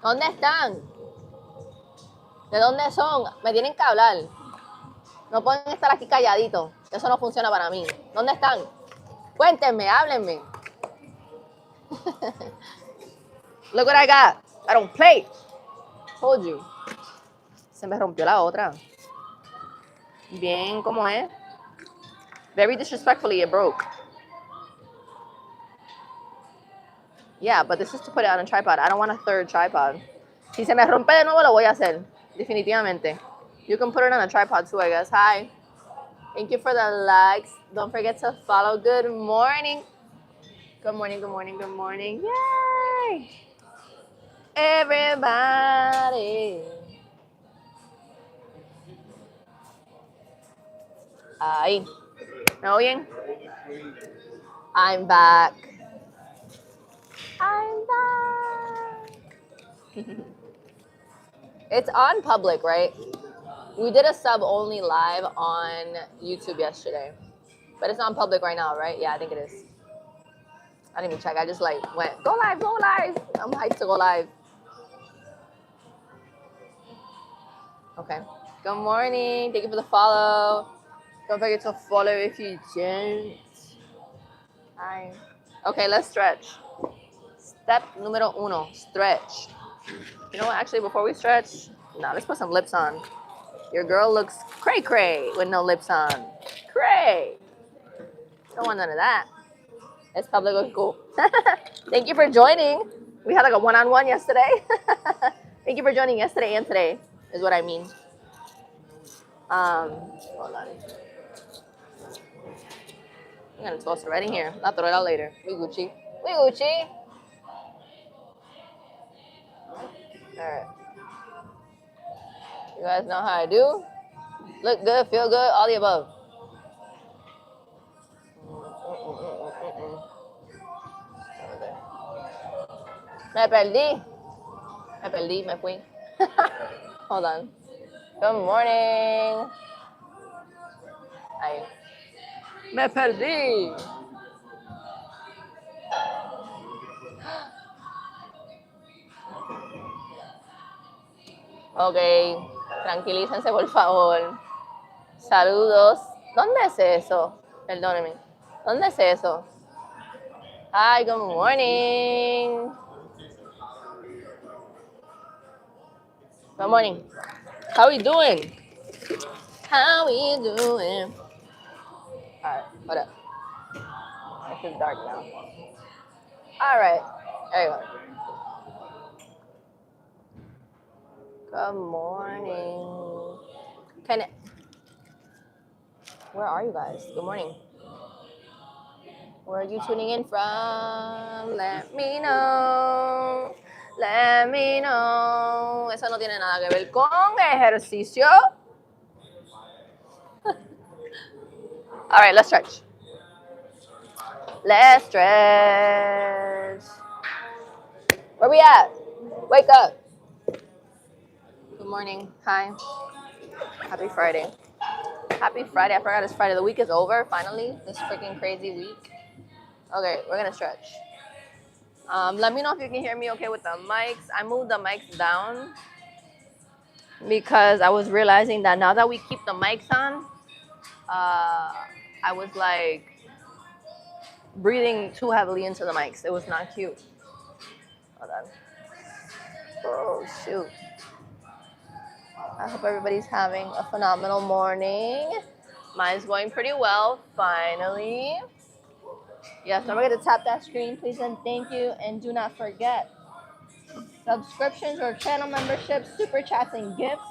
¿Dónde están? ¿De dónde son? Me tienen que hablar. No pueden estar aquí calladitos. Eso no funciona para mí. ¿Dónde están? Cuéntenme, háblenme. Look what I got. I don't play. Told you. Se me rompió la otra. Bien, ¿cómo es? Very disrespectfully, it broke. Yeah, but this is to put it on a tripod. I don't want a third tripod. Si se me rompe de nuevo, lo voy a hacer. Definitivamente. You can put it on a tripod too, I guess. Hi. Thank you for the likes. Don't forget to follow. Good morning. Good morning, good morning, good morning. Yay! Everybody. Ahí. ¿Me oyen? I'm back. I'm back. It's on public, right? We did a sub only live on YouTube yesterday. But it's on public right now, right? Yeah, I think it is. I didn't even check. I just like went, go live, go live. I'm hyped to go live. Okay. Good morning. Thank you for the follow. Don't forget to follow if you didn't. Hi. Okay, let's stretch. Step número uno, stretch. You know what? Actually, before we stretch, let's put some lips on. Your girl looks cray cray with no lips on. Cray. Don't want none of that. It's public looking cool. Thank you for joining. We had like a one-on-one yesterday. Thank you for joining yesterday and today, is what I mean. Hold on. I'm gonna toss it right in here. I'll throw it out later. We Gucci. We Gucci. Alright. You guys know how I do. Look good, feel good, all the above. Me perdí. Me perdí, me fui. Hold on. Good morning. Ahí. Me perdí. Ok, tranquilícense por favor. Saludos. ¿Dónde es eso? Perdónenme. ¿Dónde es eso? Hi, good morning. Good morning. How we doing? How we doing? Alright, hold up. This is dark now. Alright, there you go. Good morning. Where are you guys? Good morning. Where are you tuning in from? Let me know. Let me know. Eso no tiene nada que ver con ejercicio. All right, let's stretch. Let's stretch. Where we at? Wake up. Good morning. Hi. Happy Friday. Happy Friday. I forgot it's Friday. The week is over, finally. This freaking crazy week. Okay, we're going to stretch. Let me know if you can hear me okay with the mics. I moved the mics down because I was realizing that now that we keep the mics on, I was like breathing too heavily into the mics. It was not cute. Hold on. Oh, shoot. I hope everybody's having a phenomenal morning. Mine's going pretty well, finally. Yes, don't forget to tap that screen, please, and thank you. And do not forget, subscriptions or channel memberships, super chats, and gifts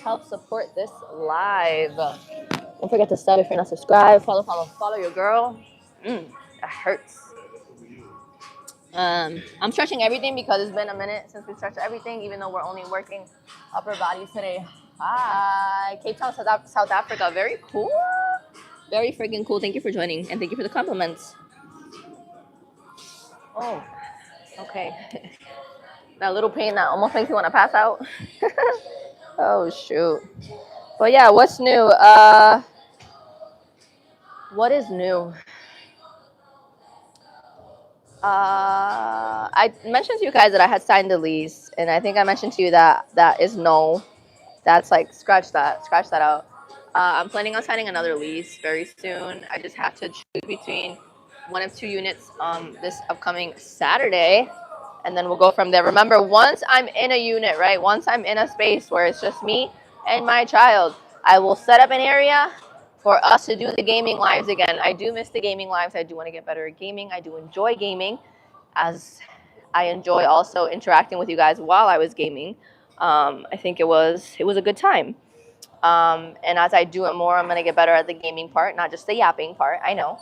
help support this live. Don't forget to sub if you're not subscribed. Follow your girl. That hurts. I'm stretching everything because it's been a minute since we stretched everything, even though we're only working upper body today. Hi, Cape Town, South Africa. Very cool. Very freaking cool. Thank you for joining, and thank you for the compliments. Oh, okay. That little pain that almost makes you want to pass out. Oh, shoot. But yeah, what's new? What is new? I mentioned to you guys that I had signed the lease, and I think I mentioned to you that that is no. That's like scratch that out. I'm planning on signing another lease very soon. I just have to choose between one of two units this upcoming Saturday, and then we'll go from there. Remember, once I'm in a unit, right? Once I'm in a space where it's just me and my child, I will set up an area for us to do the gaming lives again. I do miss the gaming lives. I do want to get better at gaming. I do enjoy gaming, as I enjoy also interacting with you guys while I was gaming. I think it was a good time. And as I do it more, I'm gonna get better at the gaming part, not just the yapping part. I know.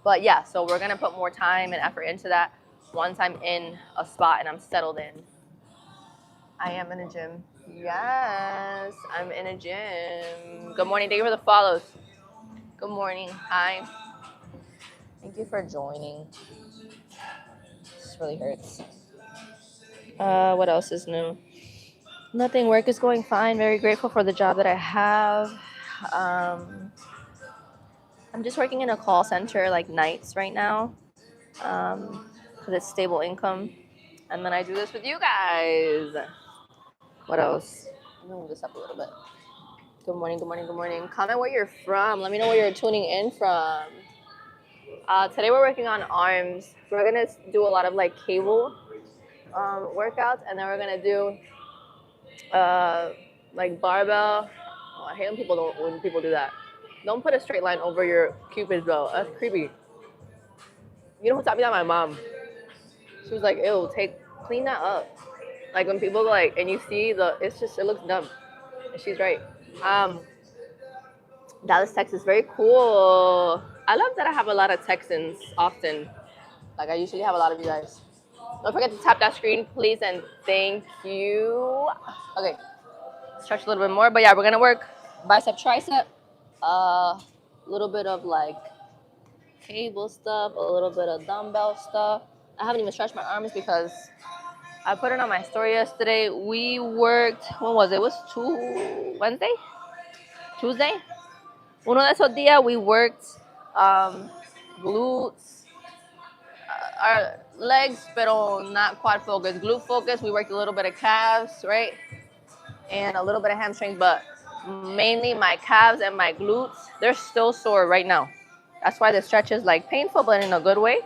But yeah, so we're gonna put more time and effort into that once I'm in a spot and I'm settled in. I am in a gym. Yes, I'm in a gym. Good morning. Thank you for the follows. Good morning. Hi. Thank you for joining. This really hurts. What else is new? Nothing. Work is going fine. Very grateful for the job that I have. I'm just working in a call center like nights right now because it's stable income. And then I do this with you guys. What else? Let me move this up a little bit. Good morning, good morning, good morning. Comment where you're from. Let me know where you're tuning in from. Today we're working on arms. We're going to do a lot of like cable workouts. And then we're going to do like barbell. Oh, I hate when people do that. Don't put a straight line over your cupid's bow. That's creepy. You know who taught me that? My mom. She was like, "Ew, clean that up." Like when people go like, and you see it looks dumb. And she's right. Um, Dallas, Texas, very cool. I love that I have a lot of Texans often. Like I usually have a lot of you guys. Don't forget to tap that screen, please, and thank you. Okay, stretch a little bit more, but yeah, we're gonna work bicep, tricep, a little bit of like cable stuff, a little bit of dumbbell stuff. I haven't even stretched my arms because I put it on my story yesterday. We worked, when was it? It was Wednesday? Tuesday? Uno de esos días we worked glutes, our legs, pero not quad focus. Glute focus, we worked a little bit of calves, right? And a little bit of hamstrings, but mainly my calves and my glutes, they're still sore right now. That's why the stretch is like painful, but in a good way.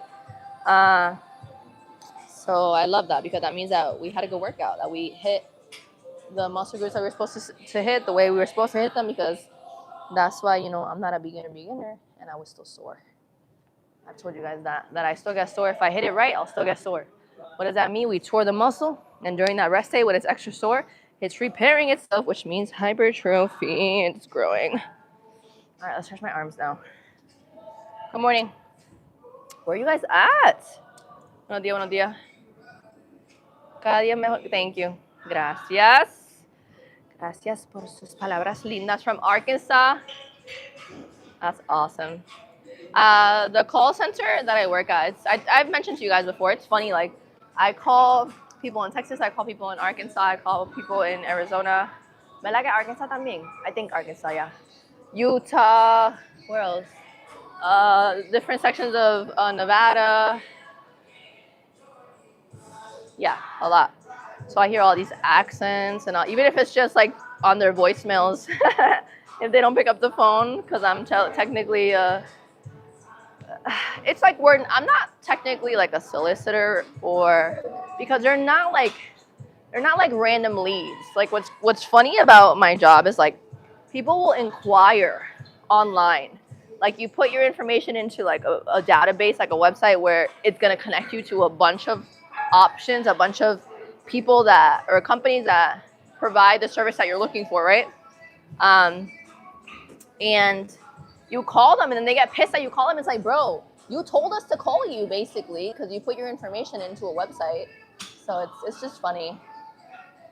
So I love that because that means that we had a good workout, that we hit the muscle groups that we were supposed to hit the way we were supposed to hit them, because that's why, I'm not a beginner, and I was still sore. I've told you guys that I still get sore. If I hit it right, I'll still get sore. What does that mean? We tore the muscle, and during that rest day when it's extra sore, it's repairing itself, which means hypertrophy. It's growing. All right, let's stretch my arms now. Good morning. Where are you guys at? Buenos días, buenos días. Cada día mejor. Thank you. Gracias. Gracias por sus palabras lindas from Arkansas. That's awesome. The call center that I work at, I've mentioned to you guys before, it's funny, like, I call people in Texas, I call people in Arkansas, I call people in Arizona. Me like Arkansas también. I think Arkansas, yeah. Utah, where else? Different sections of Nevada. Yeah, a lot. So I hear all these accents, and even if it's just like on their voicemails, if they don't pick up the phone, because I'm technically, it's like I'm not technically like a solicitor, or because they're not like random leads. Like what's funny about my job is like people will inquire online. Like you put your information into like a database, like a website where it's gonna connect you to a bunch of options, a bunch of people or companies that provide the service that you're looking for, right? And you call them, and then they get pissed that you call them. It's like, bro, you told us to call you, basically, because you put your information into a website. So it's just funny.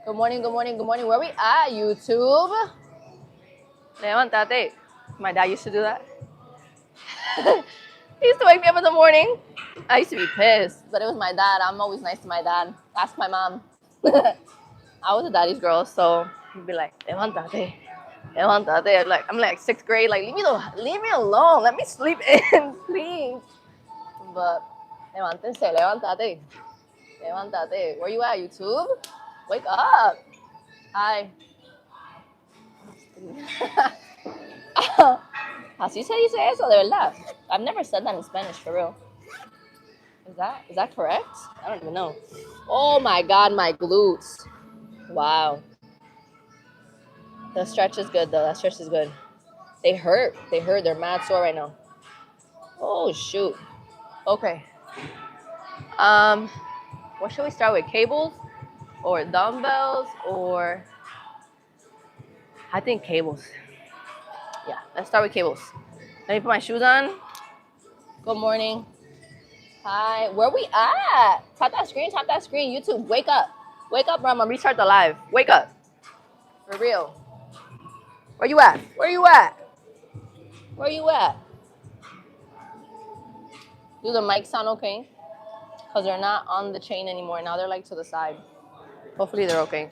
Good morning, good morning, good morning. Where are we at, YouTube? Levantate. My dad used to do that. He used to wake me up in the morning. I used to be pissed, but it was my dad. I'm always nice to my dad. Ask my mom. I was a daddy's girl, so he'd be like, levantate. I'm like sixth grade. Like, leave me alone. Let me sleep in, please. But levántense, levántate. Levántate. Where you at, YouTube? Wake up. Hi. Así se dice eso, de verdad. I've never said that in Spanish, for real. Is that correct? I don't even know. Oh my God, my glutes. Wow. The stretch is good though. That stretch is good. They hurt. They hurt. They're mad sore right now. Oh shoot. Okay. What should we start with? Cables or dumbbells or I think cables. Yeah, let's start with cables. Let me put my shoes on. Good morning. Hi. Where we at? Tap that screen. Tap that screen. YouTube, wake up. Wake up, Rama. Restart the live. Wake up. For real. Where you at? Where you at? Where you at? Do the mics sound okay? Because they're not on the chain anymore. Now they're like to the side. Hopefully they're okay.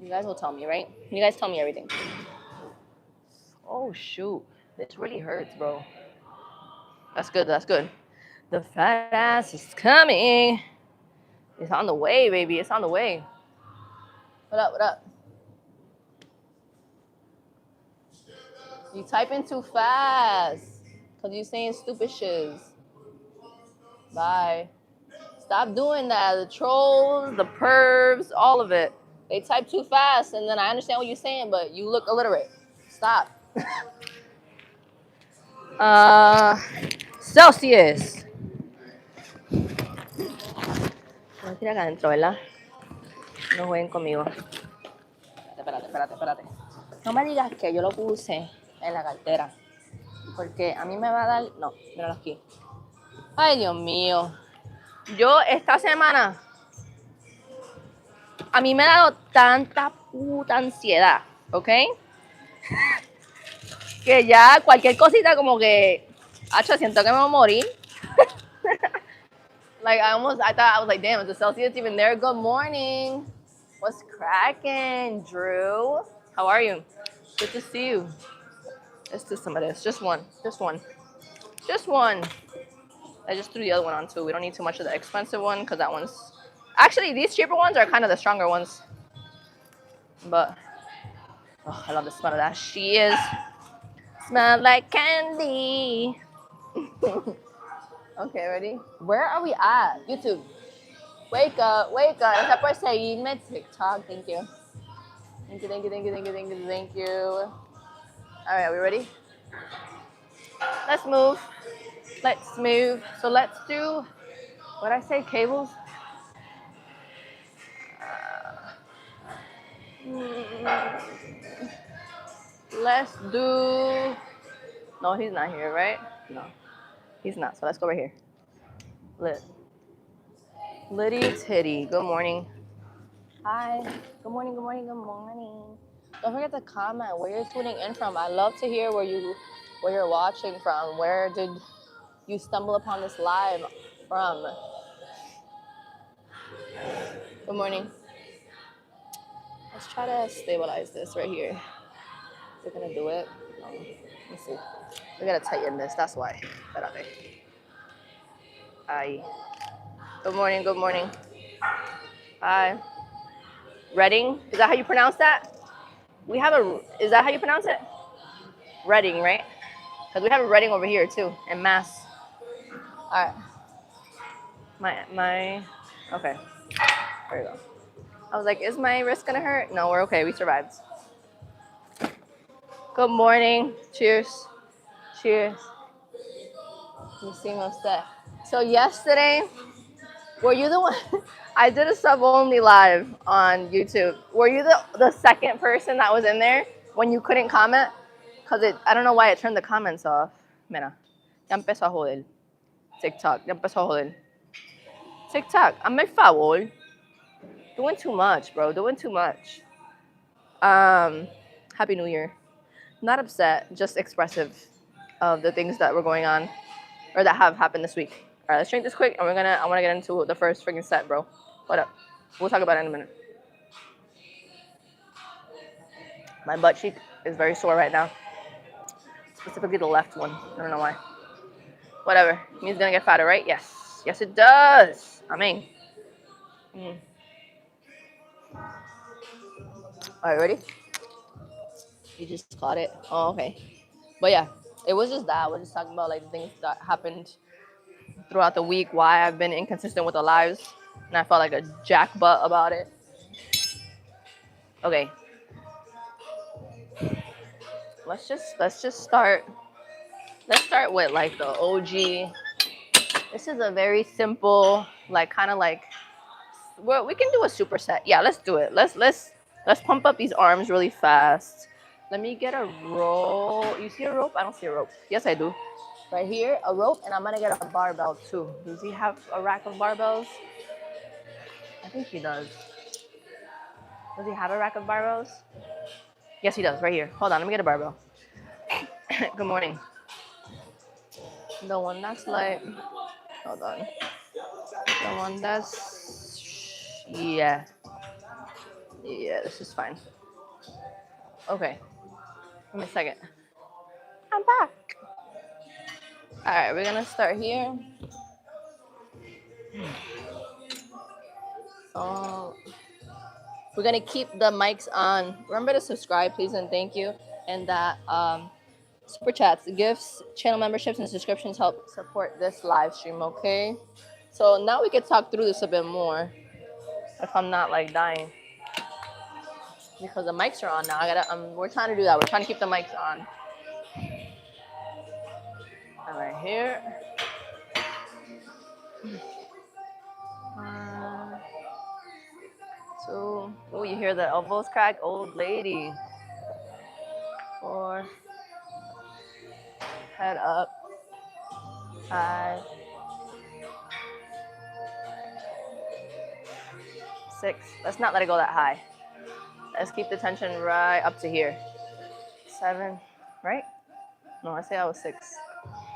You guys will tell me, right? You guys tell me everything. Oh, shoot. This really hurts, bro. That's good. That's good. The fat ass is coming. It's on the way, baby. It's on the way. What up? What up? You typing too fast. Because you saying stupid shiz. Bye. Stop doing that. The trolls, the pervs, all of it. They type too fast, and then I understand what you're saying, but you look illiterate. Stop. Celsius. Voy a tirar acá adentro, ¿verdad? No jueguen conmigo. Espérate. No me digas que yo lo puse en la cartera. Porque a mí me va a dar... No, míralo aquí. Ay, Dios mío. Yo esta semana... A mí me ha dado tanta puta ansiedad, ¿ok? Que ya cualquier cosita como que... Hacho, siento que me voy a morir. Like, I was like, damn, is the Celsius even there? Good morning. What's cracking, Drew? How are you? Good to see you. Let's do some of this. Just one. I just threw the other one on too. We don't need too much of the expensive one because that one's... Actually, these cheaper ones are kind of the stronger ones. But, oh, I love the smell of that. She is... Smell like candy. Okay, ready? Where are we at? YouTube. Wake up. Está por seguirme TikTok. Thank you. Thank you. All right, are we ready? Let's move. So let's do, what I say, cables? Let's do, no, he's not here, right? No, he's not. So let's go right here. Liddy Titty, good morning. Hi, good morning. Don't forget to comment where you're tuning in from. I love to hear where you're watching from. Where did you stumble upon this live from? Good morning. Let's try to stabilize this right here. We're gonna do it. Let's see. We gotta tighten this. That's why. Espérate. Hi. Good morning. Hi. Reading? Is that how you pronounce that? Is that how you pronounce it? Reading, right? Because we have a Reading over here too, in Mass. All right. Okay. There we go. I was like, is my wrist gonna hurt? No, we're okay. We survived. Good morning. Cheers. You see that? So yesterday, were you the one? I did a sub-only live on YouTube. Were you the second person that was in there when you couldn't comment? Because I don't know why it turned the comments off. Mira, ya empezó a joder. TikTok, ya empezó a joder. TikTok, hazme el favor. Doing too much, bro. Doing too much. Happy New Year. Not upset, just expressive of the things that were going on or that have happened this week. All right, let's drink this quick, and I want to get into the first freaking set, bro. What up? We'll talk about it in a minute. My butt cheek is very sore right now, specifically the left one. I don't know why. Whatever. Means gonna get fatter, right? Yes. Yes, it does. I mean. Mm. All right, ready? You just caught it. Oh, okay. But yeah, it was just that. I was just talking about like the things that happened throughout the week, why I've been inconsistent with the lives, and I felt like a jackbutt about it. Okay, let's just start. Let's start with like the OG. This is a very simple, like kind of like, well, we can do a superset. Yeah, let's do it. Let's pump up these arms really fast. Let me get a rope. You see a rope? I don't see a rope. Yes, I do. Right here, a rope, and I'm gonna get a barbell too. Does he have a rack of barbells? I think he does. Does he have a rack of barbells? Yes, he does. Right here. Hold on, let me get a barbell. Good morning. The one that's like, hold on. The one that's, yeah. Yeah, this is fine. Okay. Give me a second. I'm back. All right, we're gonna start here. So we're gonna keep the mics on. Remember to subscribe, please, and thank you. And that super chats, gifts, channel memberships, and subscriptions help support this live stream. Okay. So now we can talk through this a bit more. If I'm not like dying, because the mics are on now. We're trying to do that. We're trying to keep the mics on. And right here. Two. Oh, you hear the elbows crack? Old lady. 4. Head up. 5. 6. Let's not let it go that high. Let's keep the tension right up to here. 7. Right? No, I say I was 6.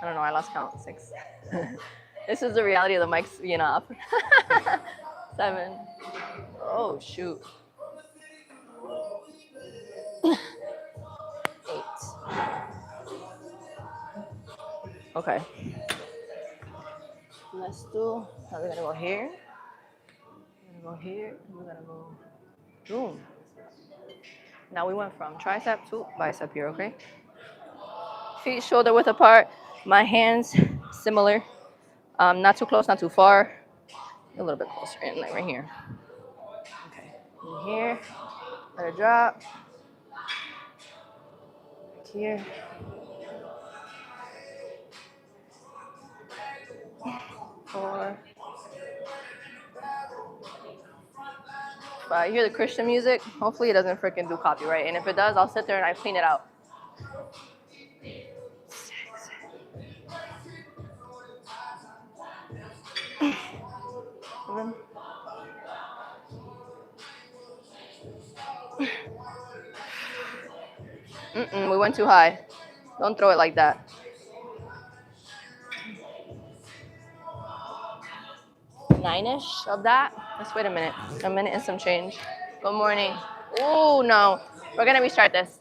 I don't know. I lost count. 6. This is the reality of the mics being off. 7. Oh, shoot. 8. Okay. Let's do. Now we're gonna go here. We're gonna go here. We're gonna go. Boom. Now we went from tricep to bicep here. Okay. Feet shoulder width apart. My hands similar. Not too close, not too far. A little bit closer in, like right here. Okay. In here. Let it drop. Here. 4. 5. You hear the Christian music? Hopefully it doesn't freaking do copyright. And if it does, I'll sit there and I clean it out. 6. 7. We went too high. Don't throw it like that. 9-ish of that. Let's wait a minute. A minute and some change. Good morning. Oh, no. We're going to restart this.